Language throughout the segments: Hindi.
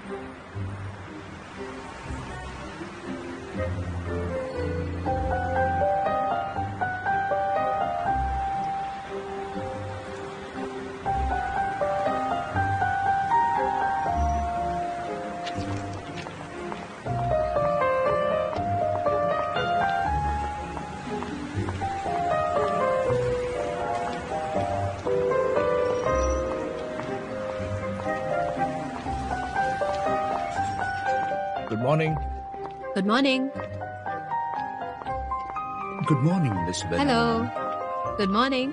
Good morning. Good morning. Good morning, Miss Bella. Hello. Good morning.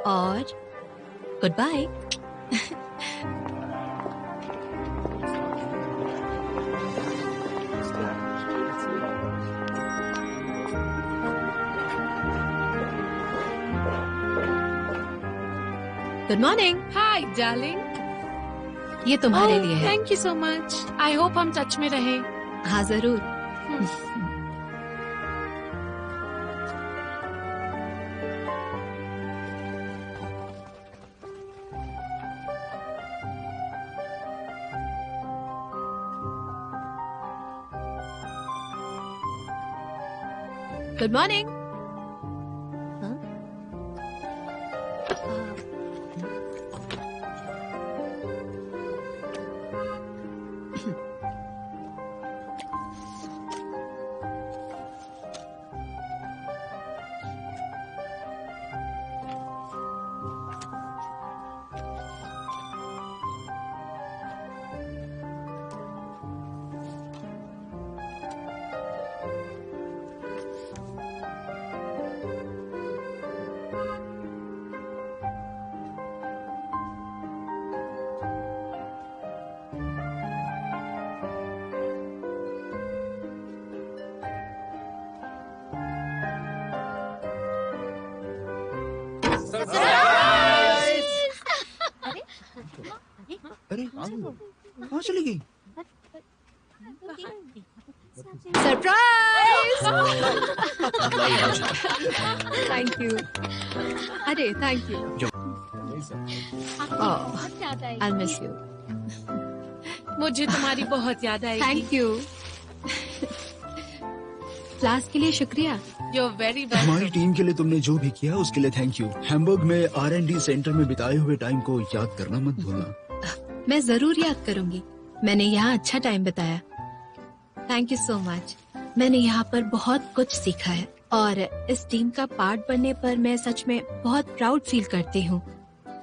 और goodbye. Good morning. Hi darling. ये तुम्हारे लिए है। Thank you so much. I hope हम टच में रहे। हाँ जरूर। Good morning. Huh? अरे कहाँ चली गई? सरप्राइज! Thank you. अरे thank you. I miss you. मुझे तुम्हारी बहुत याद आएगी। Thank you. क्लास के लिए शुक्रिया। यू आर वेरी हमारी वेलकम। टीम के लिए तुमने जो भी किया उसके लिए थैंक यू। हैम्बर्ग में R&D सेंटर में बिताए हुए टाइम को याद करना मत भूलना। मैं जरूर याद करूंगी। मैंने यहाँ अच्छा टाइम बिताया। Thank you so much. मैंने यहाँ पर बहुत कुछ सीखा है और इस टीम का पार्ट बनने पर मैं सच में बहुत प्राउड फील करती हूँ।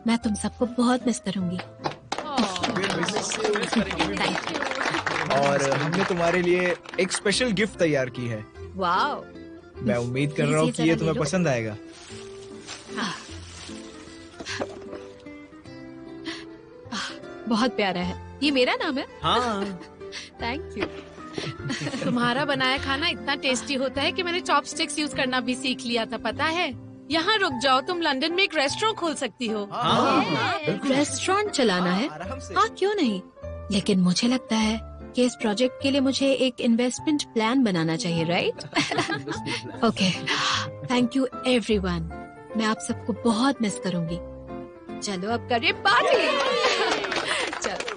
मैं तुम सबको बहुत मिस करूंगी। Thank you. और हमने तुम्हारे लिए एक स्पेशल गिफ्ट तैयार की है। वाओ। मैं उम्मीद कर रहा हूँ कि ये तुम्हें पसंद आएगा। बहुत प्यारा है। ये मेरा नाम है। हाँ। Thank you. तुम्हारा बनाया खाना इतना टेस्टी होता है कि मैंने चॉपस्टिक्स यूज करना भी सीख लिया था, पता है? यहाँ रुक जाओ, तुम लंदन में एक रेस्टोरेंट खोल सकती हो। रेस्टोरेंट चलाना है? आराम से। हाँ क्यों नहीं, लेकिन मुझे लगता है कि इस प्रोजेक्ट के लिए मुझे एक इन्वेस्टमेंट प्लान बनाना चाहिए, right? Okay, thank you everyone. मैं आप सबको बहुत मिस करूंगी। चलो अब करिए पार्टी। चलो।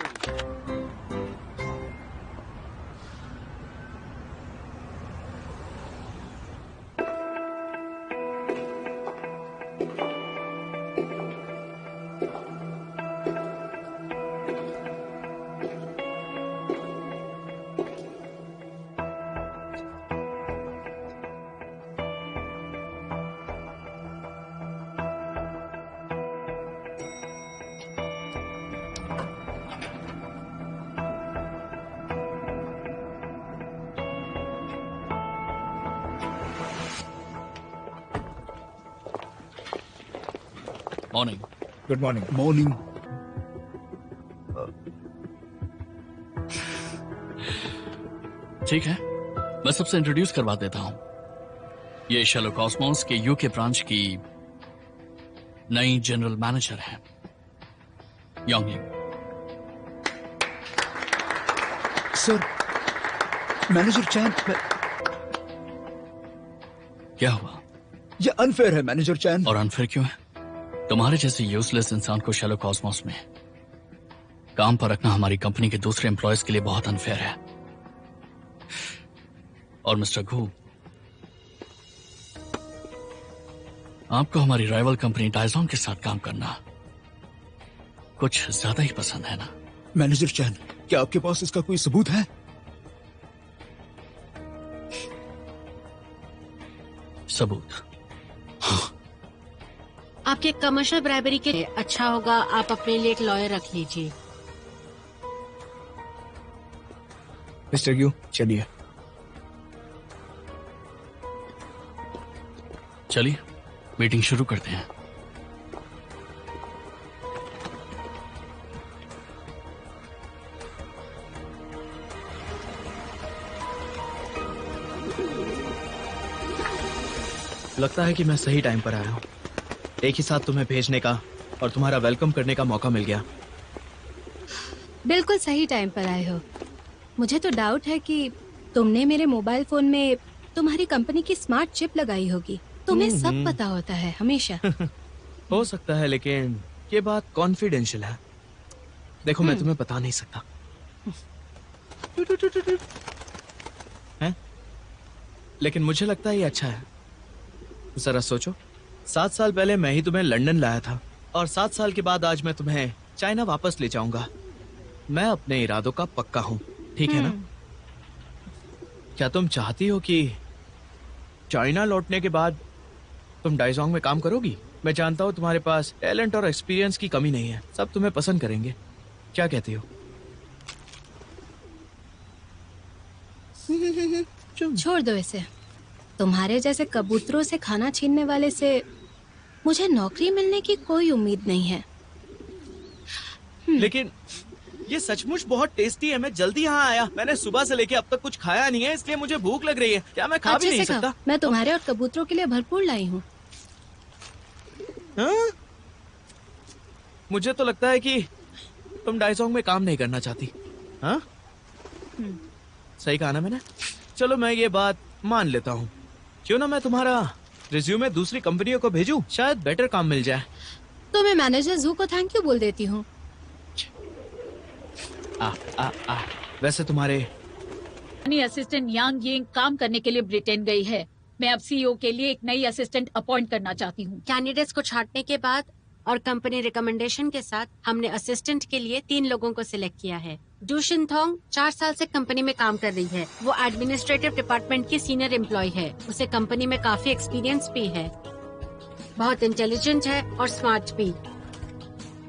मॉर्निंग। Good morning. मॉर्निंग। ठीक है, मैं सबसे इंट्रोड्यूस करवा देता हूं। ये शेलो कॉस्मोस के यूके ब्रांच की नई जनरल मैनेजर है, योंगलिंग। सर, मैनेजर चैन। क्या हुआ? ये अनफेयर है मैनेजर चैन। और अनफेयर क्यों है? तुम्हारे जैसे यूजलेस इंसान को शैलो कॉस्मोस में काम पर रखना हमारी कंपनी के दूसरे एम्प्लॉयज के लिए बहुत अनफेयर है। और मिस्टर घू, आपको हमारी राइवल कंपनी डायजोंग के साथ काम करना कुछ ज्यादा ही पसंद है ना? मैनेजर चैन, क्या आपके पास इसका कोई सबूत है? सबूत? आपके कमर्शियल ब्राइबरी के लिए अच्छा होगा आप अपने लिए एक लॉयर रख लीजिए। मिस्टर यू, चलिए। चलिए मीटिंग शुरू करते हैं। लगता है कि मैं सही टाइम पर आया हूँ। एक ही साथ तुम्हें भेजने का और तुम्हारा वेलकम करने का मौका मिल गया। बिल्कुल सही टाइम पर आए हो। मुझे तो डाउट है कि तुमने मेरे मोबाइल फोन में तुम्हारी कंपनी की स्मार्ट चिप लगाई होगी। तुम्हें सब पता होता है हमेशा। हो सकता है, लेकिन ये बात कॉन्फिडेंशियल है। देखो, मैं तुम्हें बता नहीं सकता। हैं? लेकिन मुझे लगता है ये अच्छा है। जरा सोचो, 7 साल पहले मैं ही तुम्हें लंदन लाया था और 7 साल के बाद आज मैं तुम्हें चाइना वापस ले जाऊंगा। मैं अपने इरादों का पक्का हूँ, ठीक है ना? क्या तुम चाहती हो कि चाइना लौटने के बाद तुम डायजोंग में काम करोगी? मैं जानता हूँ तुम्हारे पास टैलेंट और एक्सपीरियंस की कमी नहीं है। सब तुम्हें पसंद करेंगे। क्या कहती हो? छोड़ दो इसे। तुम्हारे जैसे कबूतरों से खाना छीनने वाले से मुझे नौकरी मिलने की कोई उम्मीद नहीं है। लेकिन ये सचमुच बहुत टेस्टी है। मैं जल्दी यहाँ आया। मैंने सुबह से लेके अब तक कुछ खाया नहीं है, इसलिए मुझे भूख लग रही है। क्या मैं खा भी नहीं से खाओ। सकता? मैं तुम्हारे और कबूतरों के लिए भरपूर लाई हूँ। हाँ? मुझे तो लगता है कि तुम डायजोंग में काम नहीं करना चाहती। हाँ? सही कहा ना मैंने? चलो मैं ये बात मान लेता हूँ। क्यों ना मैं तुम्हारा रिज्यूमे दूसरी कंपनियों को भेजूं? शायद बेटर काम मिल जाए। तो मैं मैनेजर जू को थैंक यू बोल देती हूँ। वैसे तुम्हारे असिस्टेंट यांग यिंग काम करने के लिए ब्रिटेन गई है। मैं अब सीईओ के लिए एक नई असिस्टेंट अपॉइंट करना चाहती हूँ। कैंडिडेट्स को छांटने के बाद और कंपनी रिकमेंडेशन के साथ हमने असिस्टेंट के लिए 3 लोगों को सिलेक्ट किया है। डू शिनथोंग 4 साल से कंपनी में काम कर रही है। वो एडमिनिस्ट्रेटिव डिपार्टमेंट की सीनियर एम्प्लॉय है। उसे कंपनी में काफी एक्सपीरियंस भी है। बहुत इंटेलिजेंट है और स्मार्ट भी।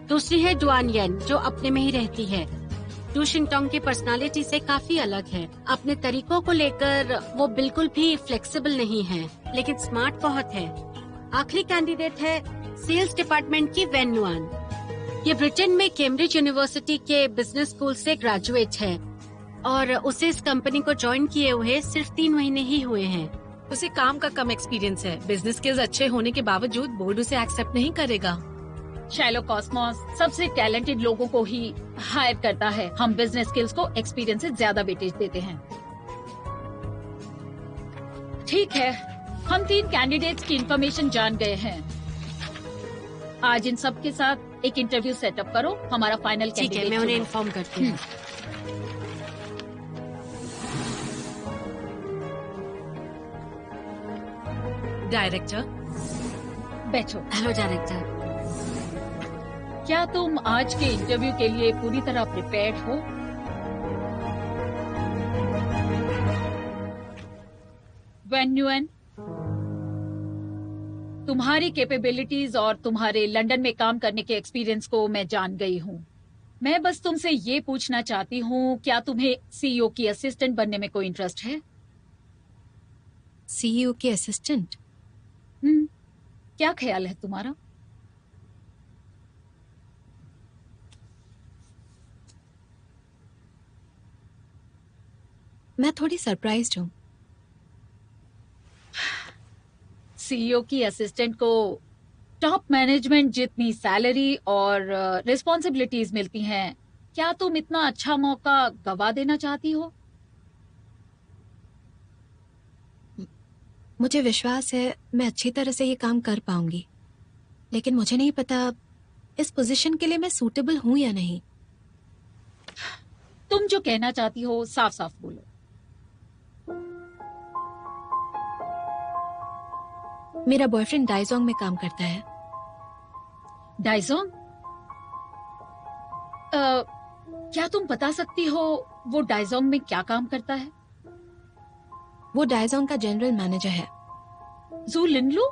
दूसरी है डुआन येन, जो अपने में ही रहती है। डू शिनथोंग की पर्सनालिटी से काफी अलग है। अपने तरीकों को लेकर वो बिल्कुल भी फ्लेक्सिबल नहीं है, लेकिन स्मार्ट बहुत है। आखिरी कैंडिडेट है सेल्स डिपार्टमेंट की वेन नुआन। ये ब्रिटेन में कैम्ब्रिज यूनिवर्सिटी के बिजनेस स्कूल से ग्रेजुएट है और उसे इस कंपनी को ज्वाइन किए हुए सिर्फ 3 महीने ही हुए हैं। उसे काम का कम एक्सपीरियंस है। बिजनेस स्किल्स अच्छे होने के बावजूद बोर्ड उसे एक्सेप्ट नहीं करेगा। शैलो कॉस्मोस सबसे टैलेंटेड लोगों को ही हायर करता है। हम बिजनेस स्किल्स को एक्सपीरियंस से ज्यादा वेटेज देते हैं। ठीक है, हम 3 कैंडिडेट्स की इंफॉर्मेशन जान गए हैं। आज इन सब के साथ एक इंटरव्यू सेटअप करो। हमारा फाइनल ठीक है, कैंडिडेट मैं उन्हें इन्फॉर्म करती हूँ। डायरेक्टर, बैठो। Hello director. क्या तुम आज के इंटरव्यू के लिए पूरी तरह प्रिपेयर्ड हो? वेन नुएन, तुम्हारी कैपेबिलिटीज और तुम्हारे लंदन में काम करने के एक्सपीरियंस को मैं जान गई हूँ। मैं बस तुमसे ये पूछना चाहती हूँ, क्या तुम्हें सीईओ की असिस्टेंट बनने में कोई इंटरेस्ट है? सीईओ की असिस्टेंट? क्या ख्याल है तुम्हारा? मैं थोड़ी सरप्राइज्ड हूँ। सीईओ की असिस्टेंट को टॉप मैनेजमेंट जितनी सैलरी और रिस्पॉन्सिबिलिटीज मिलती हैं, क्या तुम इतना अच्छा मौका गवा देना चाहती हो? मुझे विश्वास है मैं अच्छी तरह से ये काम कर पाऊंगी। लेकिन मुझे नहीं पता इस पोजीशन के लिए मैं सूटेबल हूँ या नहीं। तुम जो कहना चाहती हो साफ साफ बोलो। मेरा बॉयफ्रेंड डाइजोंग में काम करता है। डाइजोंग? क्या तुम बता सकती हो वो डाइजोंग में क्या काम करता है? वो डाइजोंग का जनरल मैनेजर है। जू लिनलू?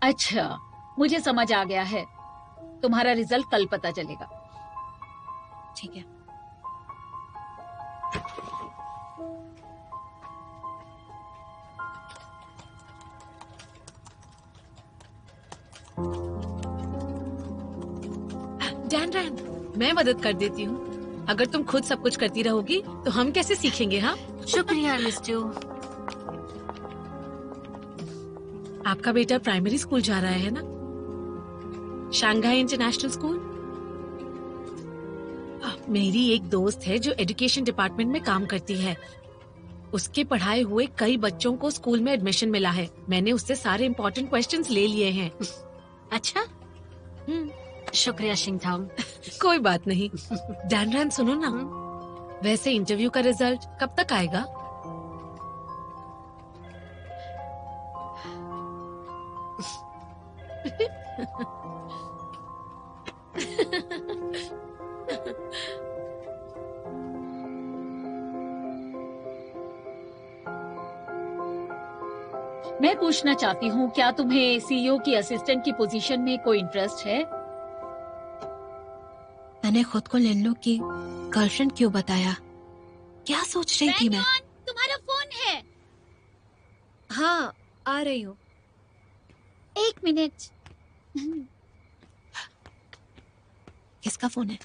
अच्छा, मुझे समझ आ गया है। तुम्हारा रिजल्ट कल पता चलेगा। ठीक है। डैन रैन, मैं मदद कर देती हूँ। अगर तुम खुद सब कुछ करती रहोगी तो हम कैसे सीखेंगे? हाँ, शुक्रिया मिस जू। आपका बेटा प्राइमरी स्कूल जा रहा है ना? Shanghai international school. मेरी एक दोस्त है जो एजुकेशन डिपार्टमेंट में काम करती है। उसके पढ़ाए हुए कई बच्चों को स्कूल में एडमिशन मिला है। मैंने उससे सारे इम्पोर्टेंट क्वेश्चंस ले लिए हैं। अच्छा, शुक्रिया शिंगथांग। कोई बात नहीं। डैन रैन, सुनो ना, वैसे इंटरव्यू का रिजल्ट कब तक आएगा? मैं पूछना चाहती हूँ, क्या तुम्हें सीईओ की असिस्टेंट की पोजीशन में कोई इंटरेस्ट है? मैंने खुद को लिनलू की गर्लफ्रेंड क्यों बताया? क्या सोच रही थी मैं? तुम्हारा फोन है। हाँ, आ रही हूँ। 1 मिनट। किसका फोन है?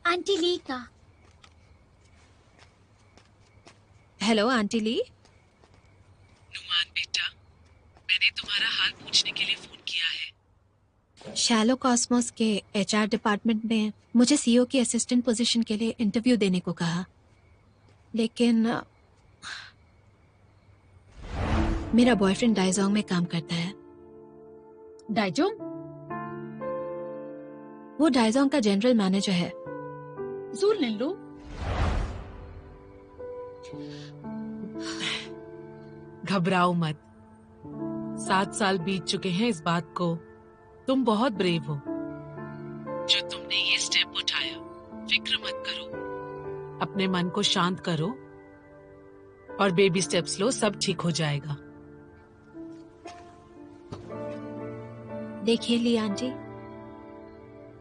आंटी ली का। हेलो आंटी ली। नुमान बेटा, मैंने तुम्हारा हाल पूछने के लिए फोन किया है। शैलो कॉस्मोस के एचआर डिपार्टमेंट ने मुझे सीईओ की असिस्टेंट पोजीशन के लिए इंटरव्यू देने को कहा, लेकिन मेरा बॉयफ्रेंड डाइजोंग में काम करता है। डाइजोंग? वो डाइजोंग का जनरल मैनेजर है। जू लिनलू? घबराओ मत। 7 साल बीत चुके हैं इस बात को। तुम बहुत ब्रेव हो जो तुमने ये स्टेप उठाया। फिक्र मत करो, अपने मन को शांत करो और बेबी स्टेप्स लो, सब ठीक हो जाएगा। देखिए ली आंटी,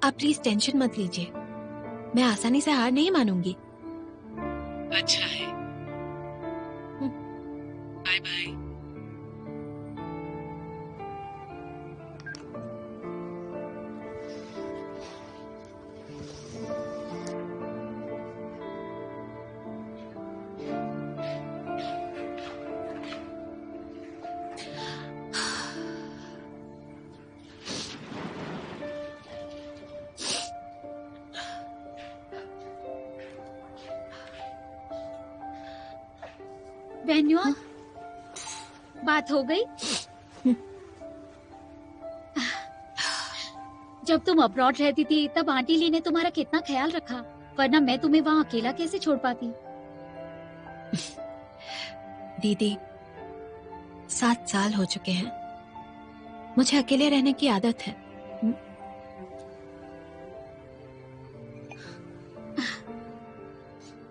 आप प्लीज टेंशन मत लीजिए। मैं आसानी से हार नहीं मानूंगी। अच्छा है। Bye bye. वेन्युआ, बात हो गई? जब तुम अब्रॉड रहती थी तब आंटी ली ने तुम्हारा कितना ख्याल रखा, वरना मैं तुम्हें वहाँ अकेला कैसे छोड़ पाती। दीदी, 7 साल हो चुके हैं। मुझे अकेले रहने की आदत है।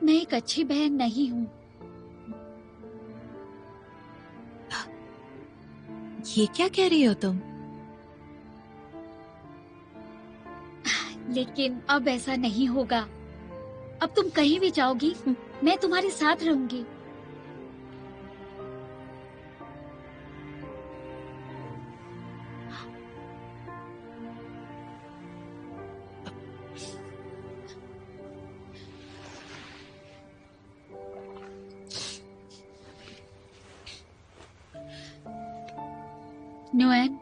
मैं एक अच्छी बहन नहीं हूँ। ये क्या कह रही हो तुम? लेकिन अब ऐसा नहीं होगा। अब तुम कहीं भी जाओगी, मैं तुम्हारे साथ रहूंगी। नुएन,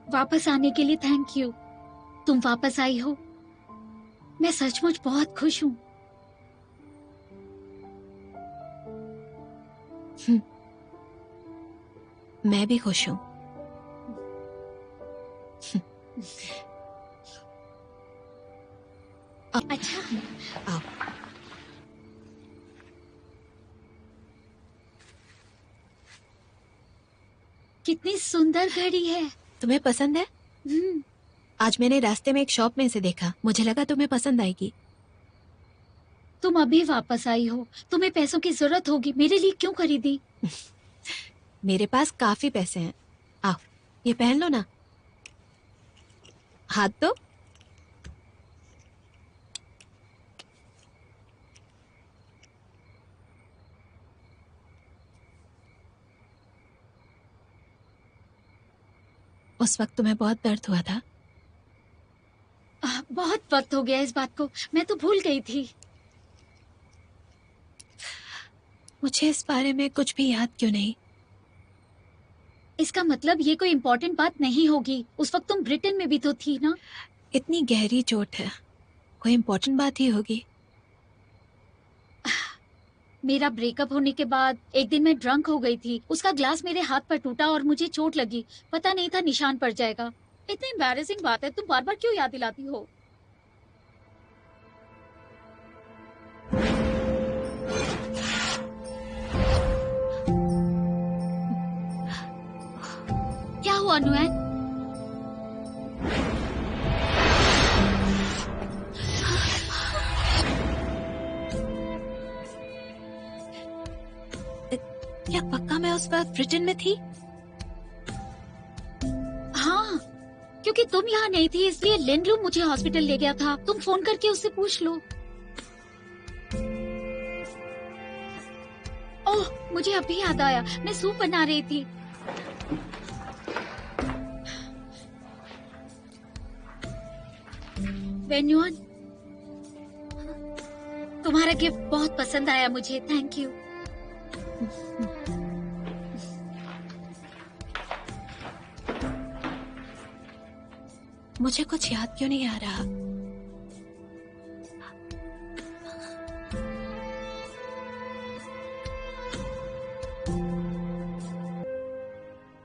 वापस आने के लिए थैंक यू। तुम वापस आई हो, मैं सचमुच बहुत खुश हूँ। मैं भी खुश हूँ। अच्छा, आओ। कितनी सुंदर घड़ी है। तुम्हें पसंद है? आज मैंने रास्ते में एक शॉप में इसे देखा, मुझे लगा तुम्हें पसंद आएगी। तुम अभी वापस आई हो, तुम्हें पैसों की जरूरत होगी, मेरे लिए क्यों खरीदी? मेरे पास काफी पैसे हैं। आओ, ये पहन लो ना। हाथ दो। उस वक्त तुम्हें बहुत दर्द हुआ था? बहुत वक्त हो गया इस बात को, मैं तो भूल गई थी। मुझे इस बारे में कुछ भी याद क्यों नहीं? इसका मतलब ये कोई इम्पोर्टेंट बात नहीं होगी। उस वक्त तुम ब्रिटेन में भी तो थी ना? इतनी गहरी चोट है, कोई इम्पोर्टेंट बात ही होगी। मेरा ब्रेकअप होने के बाद एक दिन मैं ड्रंक हो गई थी, उसका ग्लास मेरे हाथ पर टूटा और मुझे चोट लगी। पता नहीं था निशान पड़ जाएगा। इतनी एम्बैरेसिंग बात है, तुम बार बार क्यों याद दिलाती हो? क्या हुआ नुएन? क्या पक्का मैं उस वक्त ब्रिटेन में थी? हाँ, क्योंकि तुम यहाँ नहीं थी इसलिए लिंडलू मुझे हॉस्पिटल ले गया था। तुम फोन करके उससे पूछ लो। ओह, मुझे अभी याद आया, मैं सूप बना रही थी। वेन्युअन, तुम्हारा गिफ्ट बहुत पसंद आया मुझे, थैंक यू। मुझे कुछ याद क्यों नहीं आ रहा?